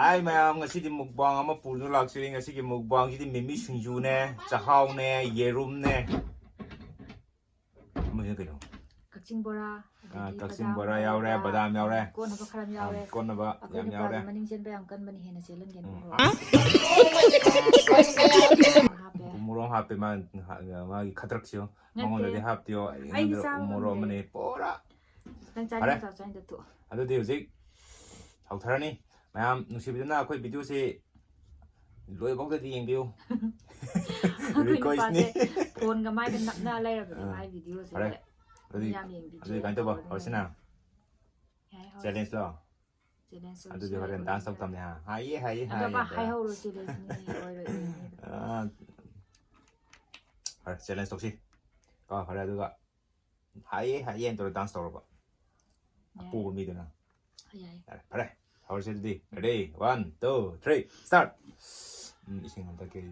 Hi ma'am, ngasi di mukbang ama puno laksiri ngasi ki mukbang jadi mimi singju ne, cahau ne, yerum ne. Mungkin keno. Kakching bora. Kakching bora yaure, badam yaure. Kon apa karam yaure. Kon apa yam yaure. Maning chen bayam kan bani hena chelan gen. Umurong hape man magi katrakcio. Mangon dari haptio. Umurong mani pora. Dan cari sao cari tu. Aduh dia uzik. Hauthara ni. Ma'am, nusibidana ako'y video si Loy bok di yang view. Request ni. Phone ka mai kan nak na lai ra mai video si. Adi kanto ba? Harus na. Challenge lo. Challenge. Aduh dia hari dance tak tamnya. Hai. Ada ba hai ho lo challenge ni oi ro. Hari challenge tok si. Ka hari aduh ka. Hai entar dance tok ba. Apu mi dena. Hai. Hari. Harus jadi. Ready? 1, 2, 3, start. Ising ang taki.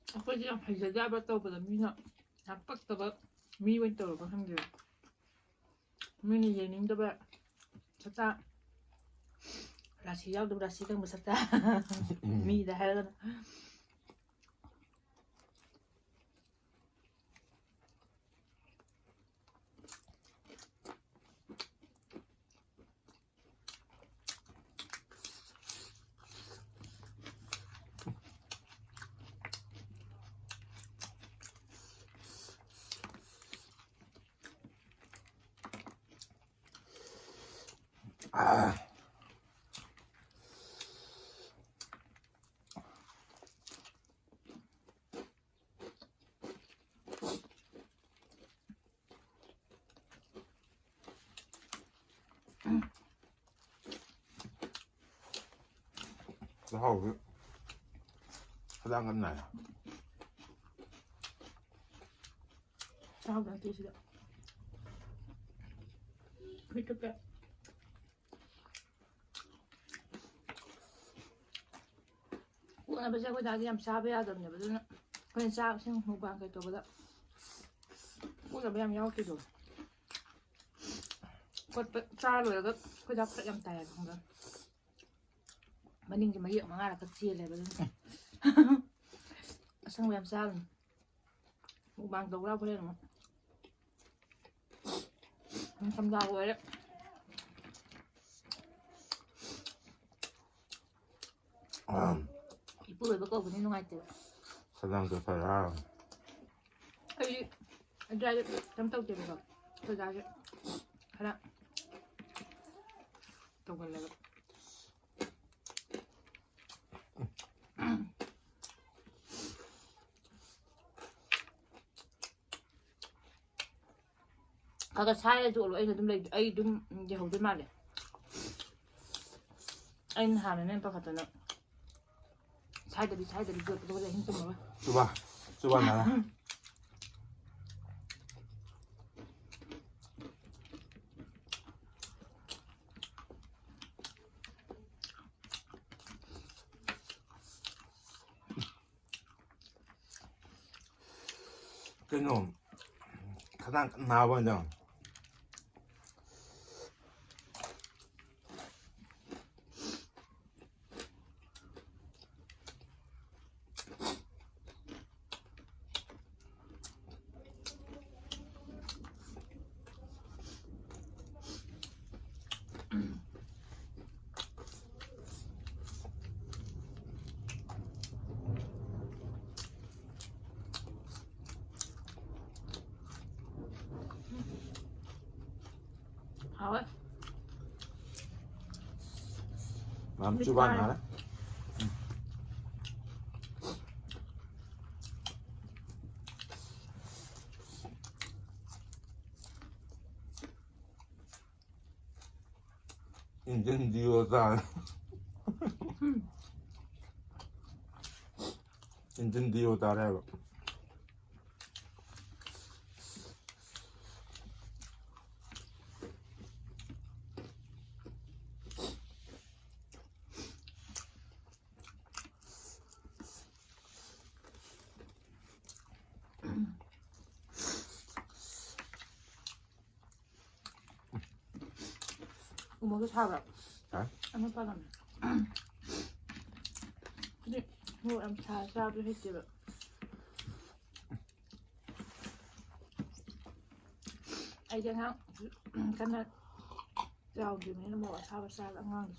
Ako diyan hajaga ba to ba mi na napak to ba mi wen to ba ham dia mi ni yening to ba sata rasi yau do rasi kan besata mi dah hal Tahu ke? Sedang kan na. Tahu nanti sudah. Itu ke? Kuna bisa ko dati am sabi adam ne badun. Ko sa sing mukbang kay to bada. Kuna bayam yaw ki do. Ko sa lo ga ko da pa yam tay ko. Maning ki mayo mga ra ka siya le badun. Asang bayam sa mukbang to ra ko le no. Ang samda ko le. Ibu ibu kau punya nungai tu. Sedang tu saya. Ada jam tahu dia kau. Tu dah ada. Ada. Tu kan lagi. Kalau saya tu kalau saya tu lagi, saya tu jauh tu mana? Saya hari ni apa kata nak? Saya dari buat tu dah hintu mana? Coba mana? Keno, kadang nawa dong. Hảo ấy. Làm chú ban hả? 인증 지워서 인증 완전 디오 따라요. 뭐도 사라. 아? 안 빠졌네. 근데 뭐 잘 사도 했지만. Ai chẳng hạn cái này giàu thì nó bỏ sao và sao đã ngon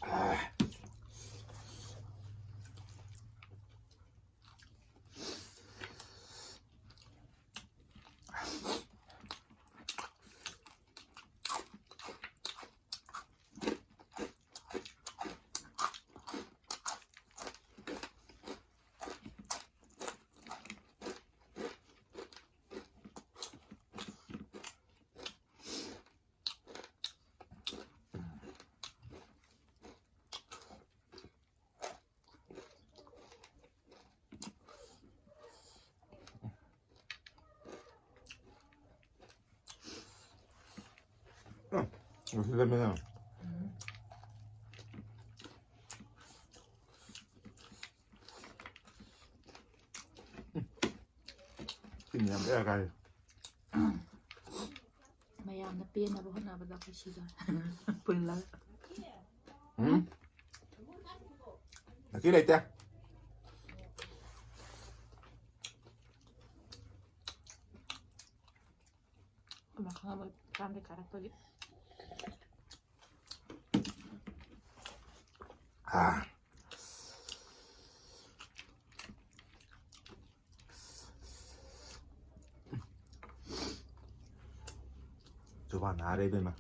이거 쓰려면은 그냥 빼가요. mayam nó pin là bữa nào bắt đầu phải xì rồi quên lại 응? 나 끼래 있다. mà không mà làm cái cả tôi đi 아. 줘봐 나래배만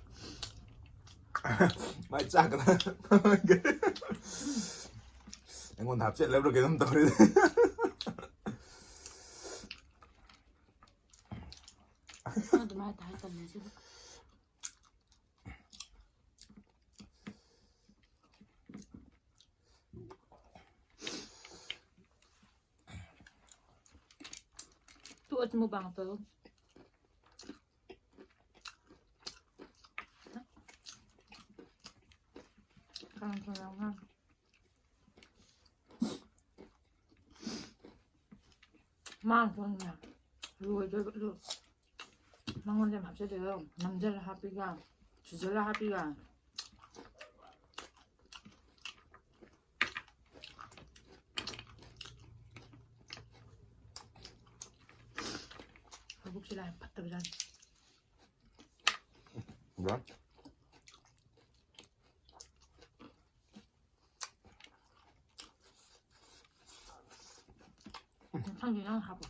mày chắc là anh còn thạp chuyện lấy được cái tấm tối đấy. tôi mai tái tầm này chứ tôi mua bằng tớ càng càng ngon mang cho nhà rồi rồi mang con đem 합쳐야 돼요. 남자를 합의가 주제를 합의가 한국시라에 받다보자. 뭐야? 상진이랑 하고.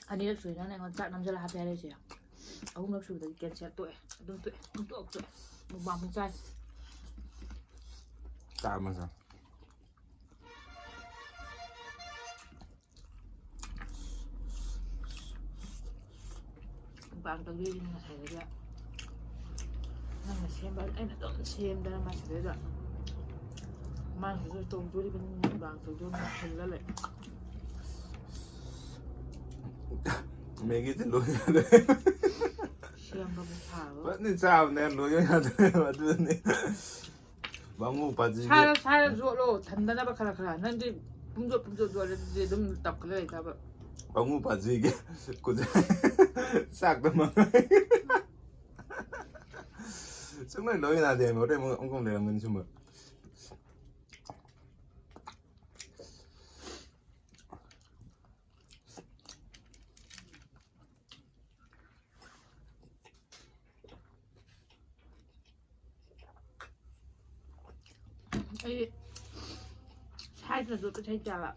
Anh ấy sủi nó này còn chặn nằm cho là happy đây chị ạ. Ông nó sủi tới kiến trẻ tuổi, đông tuổi, một bằng một trai. 짜면서 bằng đầu đi là thầy đấy ạ. Nên là xem bao anh là tổng xem đó mà thầy đấy ạ. Mang cái rồi tôm tôi đi bên bằng tôi cho nó hình ra lại. mấy cái thì lối ra đấy Xem bao một thảo. vẫn sao nè lối ra đấy mà đưa này bóng ngủ bà gì 살 주로 단단하게 카라카라. 난데 뿜조 좋아해. 이제 좀 딱그래 다 봐. bóng ngủ bà gì kia của sạc đâu mà chúng này lối là để mà đây ông không để mình chung mà 이 살도 줘도 되잖아.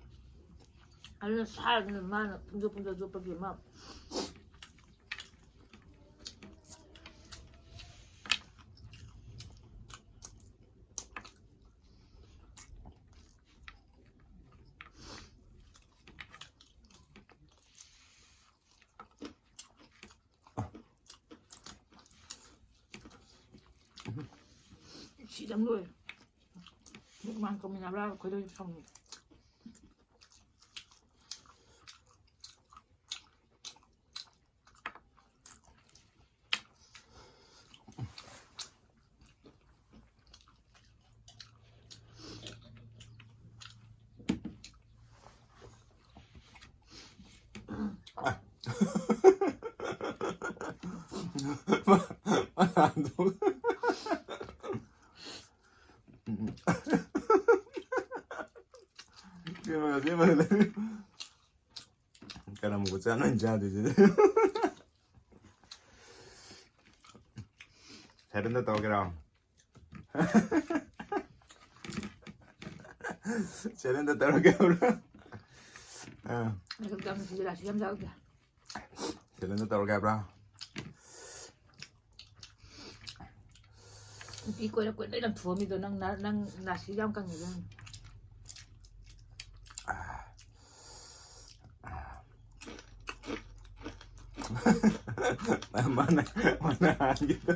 아니 살은 많아. 뿜조 줘버기 막. ꯌꯥꯝ ꯂꯣꯏ ꯃꯥꯡ ꯇꯧꯃꯤꯟꯅꯕ꯭ꯔꯥ ꯑꯩꯈꯣꯏꯗ ꯁꯥꯎꯅꯤ Karena mau sana jadi saya udah tahu kira saya udah tahu kira Nagagam na sila siyam daw ka. saya udah tahu kira Hindi ko na kwento ilang tuwami doon ng nasiyam kang nila. mana gitu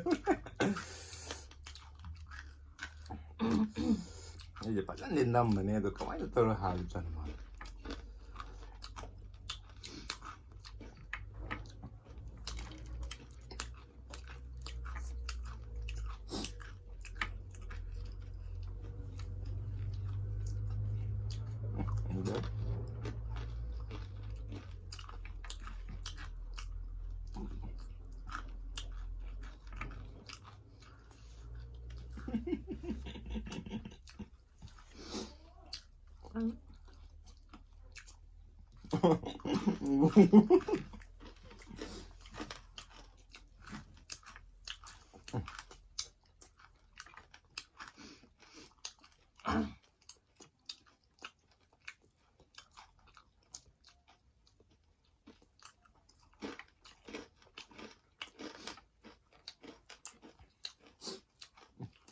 이제 빨리 낸단 말이야. 너 가만히 떨어 하잖아. 이제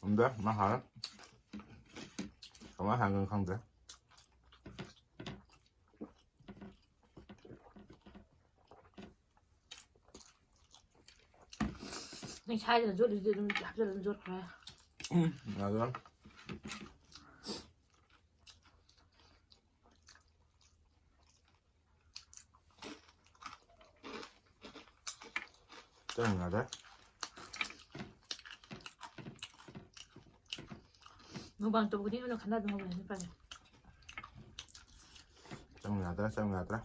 không được, nó hở lắm. Không có hàng không được. May chai na jod dito ng chapter ng jod kaya. Rồi. Cái này là đấy. Mukbang to ko din no kanada mo ni pa. Trong nhà đó.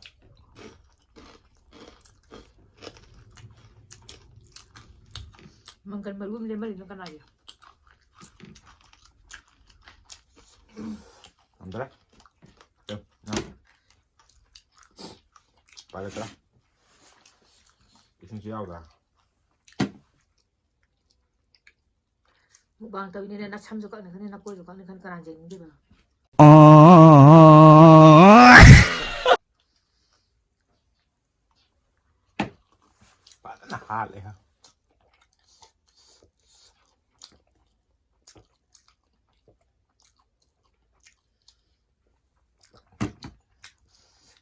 Mangkal malum le mali no kanaya. Andra. Được, nào. Bài được ra. Isang siyaw ra. Mukbang to ni na samso ka ni na ko ka ni kan karang jeng di ba. Bạn nó hạt lại ha.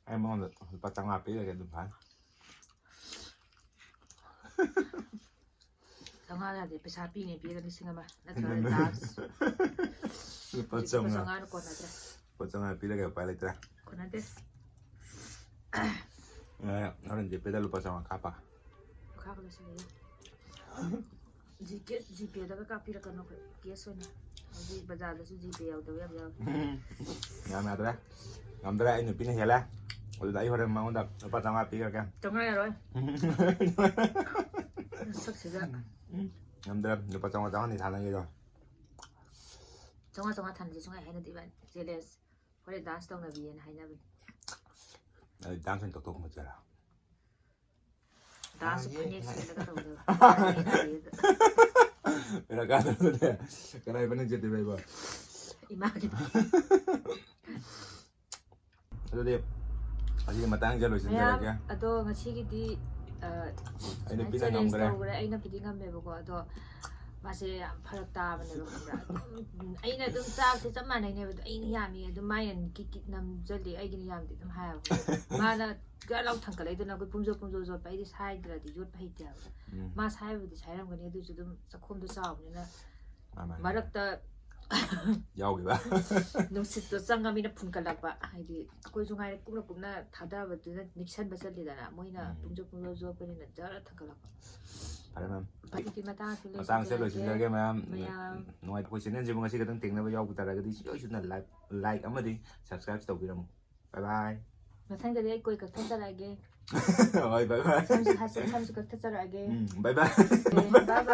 Em mong được bắt tăng áp ý là cái đừng phải. Tao nga na di pesapi ni pira ni singa ba. Na tas. Bắt tăng Sa áp. nga ko na tra. Bắt tăng áp ý là cái phải lại ra. Ko na des. Nó là dịp lu pasang áp apa? Ka ko sila. GP da ka pira ka no ko. Keso na. Di bazar da su GP yaw daw yaw. Ngam na ra. Ngam ra anh pin hay là. Rồi đấy hồi em mong đập bắt tăng áp ý kìa. Tong nga rồi. Sak sila. Ngam ra lu pasang áp thì thằng này rồi. Tong nga than di sungai hay na di ba. Jeles. Ko le dance tong na biyen hay na. Dansen tok tok một giờ. Dance panyek sila ka daw. Mira acá, cái này vẫn đang chết đây bây. Imagine. Ano di? Kasi matang jalo sin Kaya, talaga. ato, ngasigidi, Ay na pinangambre. ay na pinangambre ko, ato, masih parak taban na ba. Ay na dum sa sa man ay na ay niyami dum mayan kikit nam jali ay giniyam di dum hayo. Mana galaw thangkalay dun ako pumjo zo pa idi side dra di jot pa hitya. Mas hayo di sayram gani du dum sa khom du sa na. Marak ta ꯌꯥꯎꯈꯤꯕ ꯅꯨꯡꯁꯤꯠꯇꯣ ꯆꯪꯉꯃꯤꯅ ꯐꯨꯟꯀꯠꯂꯛꯄ ꯍꯥꯏꯗꯤ ꯑꯩꯈꯣꯏꯁꯨ ꯉꯥꯏꯔꯦ ꯀꯨꯞꯅ ꯀꯨꯞꯅ ꯊꯥꯗꯕꯗꯨꯅ ꯅꯤꯛꯁꯟꯕ ꯆꯠꯂꯤꯗꯅ ꯃꯣꯏꯅ ꯄꯨꯡꯖꯣꯞ ꯄꯨꯡꯖꯣꯞ ꯖꯣꯞꯄꯅꯤꯅ ꯖꯔ ꯊꯥꯡꯒꯠꯂꯛꯄ ꯐꯔꯦ ꯃꯦꯝ ꯍꯧꯖꯤꯛꯀꯤ ꯃꯇꯥꯡꯁꯤ ꯃꯇꯥꯡꯁꯦ ꯂꯣꯏꯁꯤꯟꯖꯔꯒꯦ ꯃꯌꯥꯝ ꯃꯌꯥꯝ ꯅꯨꯡꯉꯥꯏ ꯑꯩꯈꯣꯏ ꯆꯦꯅꯦꯜꯁꯤꯕꯨ ꯉꯁꯤ ꯈꯛꯇꯪ ꯊꯦꯡꯅꯕ ꯌꯥꯎꯕ ꯇꯥꯔꯒꯗꯤ ꯁꯤꯁꯨꯅ ꯂꯥꯏꯛ ꯑꯃꯗꯤ ꯁꯕꯁꯀ꯭ꯔꯥꯏꯕ ꯇꯧꯕꯤꯔꯝꯃꯨ ꯕꯥꯏ ꯕꯥꯏ ꯃꯊꯪꯗꯗꯤ ꯑꯩ ꯀꯣꯏ ꯀꯛꯊꯠꯆꯔꯛꯑꯒꯦ ꯍꯣꯏ ꯕꯥꯏ ꯕꯥꯏ ꯁꯝꯁꯨ ꯀꯛꯊꯠꯆꯔꯛꯑꯒꯦ ꯕꯥꯏ ꯕꯥꯏ ꯕꯥꯏ ꯕꯥꯏ